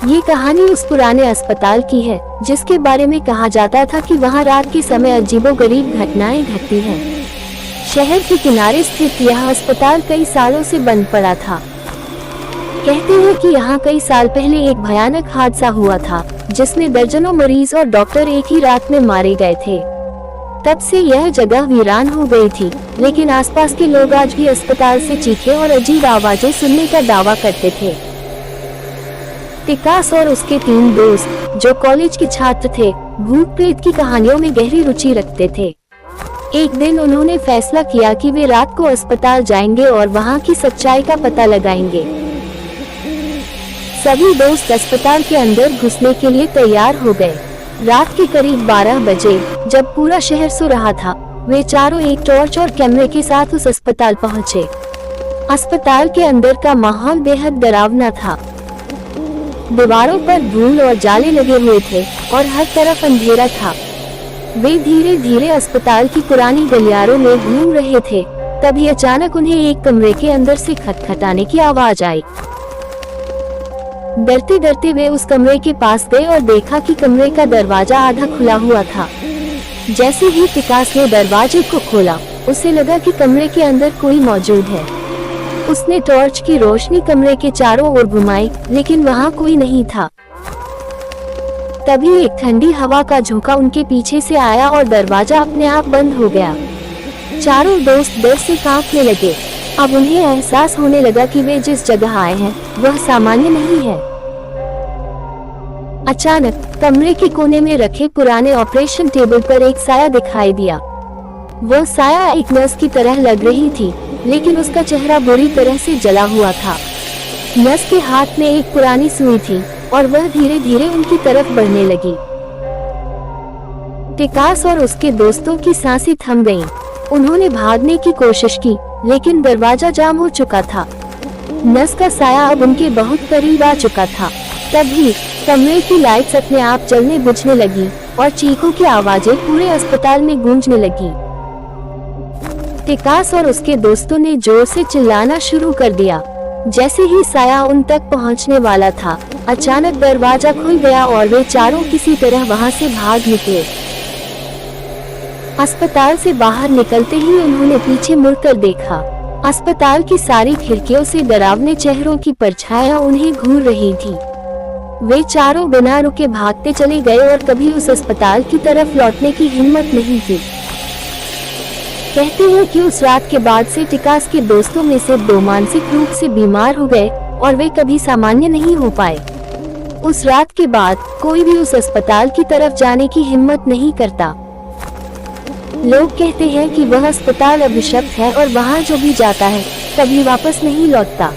ये कहानी उस पुराने अस्पताल की है जिसके बारे में कहा जाता था कि वहाँ रात के समय अजीबोगरीब घटनाएं घटती हैं। शहर के किनारे स्थित यह अस्पताल कई सालों से बंद पड़ा था। कहते हैं कि यहाँ कई साल पहले एक भयानक हादसा हुआ था जिसमें दर्जनों मरीज और डॉक्टर एक ही रात में मारे गए थे। तब से यह जगह वीरान हो गई थी, लेकिन आसपास के लोग आज भी अस्पताल से चीखें और अजीब आवाजें सुनने का दावा करते थे। टिकास और उसके 3 दोस्त जो कॉलेज के छात्र थे, भूत प्रेत की कहानियों में गहरी रुचि रखते थे। एक दिन उन्होंने फैसला किया कि वे रात को अस्पताल जाएंगे और वहां की सच्चाई का पता लगाएंगे। सभी दोस्त अस्पताल के अंदर घुसने के लिए तैयार हो गए। रात के करीब 12 बजे, जब पूरा शहर सो रहा था, वे चारों एक टॉर्च और कैमरे के साथ उस अस्पताल पहुंचे। अस्पताल के अंदर का माहौल बेहद डरावना था। दीवारों पर धूल और जाले लगे हुए थे और हर तरफ अंधेरा था। वे धीरे धीरे अस्पताल की पुरानी गलियारों में घूम रहे थे। तभी अचानक उन्हें एक कमरे के अंदर से खटखटाने की आवाज आई। डरते डरते वे उस कमरे के पास गए और देखा कि कमरे का दरवाजा आधा खुला हुआ था। जैसे ही टिकास ने दरवाजे को खोला, उसे लगा कि कमरे के अंदर कोई मौजूद है। उसने टॉर्च की रोशनी कमरे के चारों ओर घुमाई, लेकिन वहां कोई नहीं था। तभी एक ठंडी हवा का झोंका उनके पीछे से आया और दरवाजा अपने आप बंद हो गया। चारों दोस्त डर से कांपने लगे। अब उन्हें एहसास होने लगा कि वे जिस जगह आए हैं वह सामान्य नहीं है। अचानक कमरे के कोने में रखे पुराने ऑपरेशन टेबल पर एक साया दिखाई दिया। वह साया एक नर्स की तरह लग रही थी, लेकिन उसका चेहरा बुरी तरह से जला हुआ था। नर्स के हाथ में एक पुरानी सुई थी और वह धीरे धीरे उनकी तरफ बढ़ने लगी। टिकास और उसके दोस्तों की सांसें थम गईं। उन्होंने भागने की कोशिश की, लेकिन दरवाजा जाम हो चुका था। नर्स का साया अब उनके बहुत करीब आ चुका था। तभी कमरे की लाइट्स अपने आप जलने बुझने लगी और चीखों की आवाजें पूरे अस्पताल में गूंजने लगी। टिकास और उसके दोस्तों ने जोर से चिल्लाना शुरू कर दिया। जैसे ही साया उन तक पहुंचने वाला था, अचानक दरवाजा खुल गया और वे चारों किसी तरह वहां से भाग निकले। अस्पताल से बाहर निकलते ही उन्होंने पीछे मुड़कर देखा। अस्पताल की सारी खिड़कियों से डरावने चेहरों की परछाइयां उन्हें घूर रही थी। वे चारों बिना रुके भागते चले गए और कभी उस अस्पताल की तरफ लौटने की हिम्मत नहीं की। कहते हैं कि उस रात के बाद से टिकास के दोस्तों में से 2 मानसिक रूप से बीमार हो गए और वे कभी सामान्य नहीं हो पाए। उस रात के बाद कोई भी उस अस्पताल की तरफ जाने की हिम्मत नहीं करता। लोग कहते हैं कि वह अस्पताल अभिशप्त है और वहां जो भी जाता है कभी वापस नहीं लौटता।